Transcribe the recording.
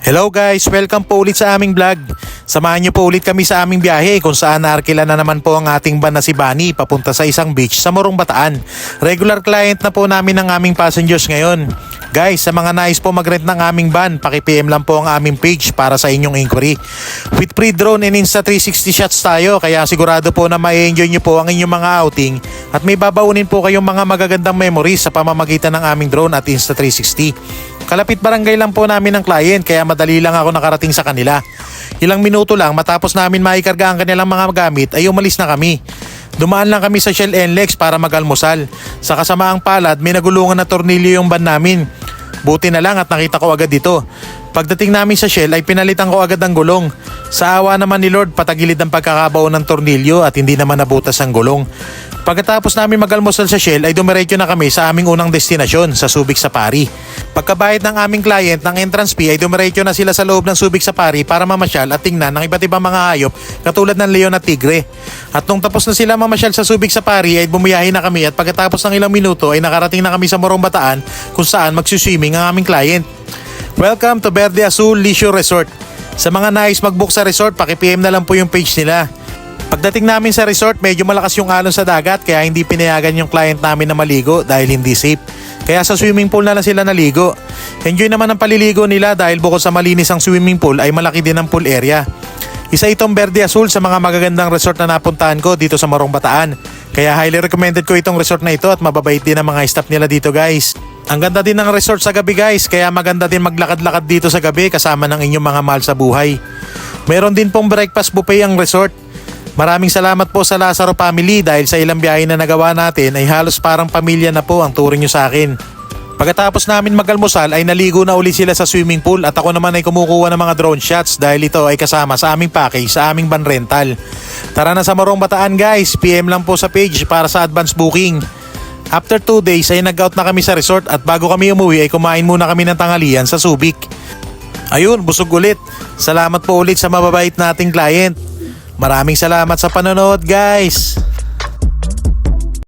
Hello guys, welcome po ulit sa aming vlog. Samahan niyo po ulit kami sa aming biyahe kung saan naarkila na naman po ang ating van na si Bunny papunta sa isang beach sa Morong Bataan. Regular client na po namin ang aming passengers ngayon. Guys, sa mga nais po mag-rent ng aming van, paki-PM lang po ang aming page para sa inyong inquiry. With free drone and Insta360 shots tayo, kaya sigurado po na ma-enjoy niyo po ang inyong mga outing at may babaunin po kayong mga magagandang memories sa pamamagitan ng aming drone at Insta360. Kalapit barangay lang po namin ng client kaya madali lang ako nakarating sa kanila. Ilang minuto lang matapos namin maikarga ang kanilang mga gamit ay umalis na kami. Dumaan lang kami sa Shell NLEX para mag-almusal. Sa kasamaang palad may nagulungan na tornilyo yung van namin. Buti na lang at nakita ko agad dito. Pagdating namin sa Shell ay pinalitan ko agad ang gulong. Sa awa naman ni Lord patagilid ang pagkakabaon ng tornilyo at hindi naman nabutas ang gulong. Pagkatapos namin mag-almusal sa Shell ay dumiretso na kami sa aming unang destinasyon sa Subic Safari. Pagkabayad ng aming client ng entrance fee ay dumiretso na sila sa loob ng Subic Safari para mamasyal at tingnan ng iba't ibang mga hayop katulad ng leon at tigre. At nung tapos na sila mamasyal sa Subic Safari ay bumiyahe na kami at pagkatapos ng ilang minuto ay nakarating na kami sa Morong Bataan kung saan magsuswimming ang aming client. Welcome to Verde Azul Leisure Resort. Sa mga nais mag-book sa resort, paki-PM na lang po yung page nila. Pagdating namin sa resort, medyo malakas yung alon sa dagat kaya hindi pinayagan yung client namin na maligo dahil hindi safe. Kaya sa swimming pool na lang sila naligo. Enjoy naman ang paliligo nila dahil bukod sa malinis ang swimming pool ay malaki din ang pool area. Isa itong Verde Azul sa mga magagandang resort na napuntahan ko dito sa Morong Bataan. Kaya highly recommended ko itong resort na ito at mababait din ang mga staff nila dito guys. Ang ganda din ng resort sa gabi guys, kaya maganda din maglakad-lakad dito sa gabi kasama ng inyong mga mahal sa buhay. Meron din pong breakfast buffet ang resort. Maraming salamat po sa Lazaro family dahil sa ilang biyahe na nagawa natin ay halos parang pamilya na po ang turing nyo sa akin. Pagkatapos namin mag-almusal ay naligo na ulit sila sa swimming pool at ako naman ay kumukuha ng mga drone shots dahil ito ay kasama sa aming package sa aming van rental. Tara na sa Morong Bataan guys, PM lang po sa page para sa advance booking. After 2 days ay nag-out na kami sa resort at bago kami umuwi ay kumain muna kami ng tanghalian sa Subic. Ayun, busog ulit. Salamat po ulit sa mababait nating client. Maraming salamat sa panonood guys!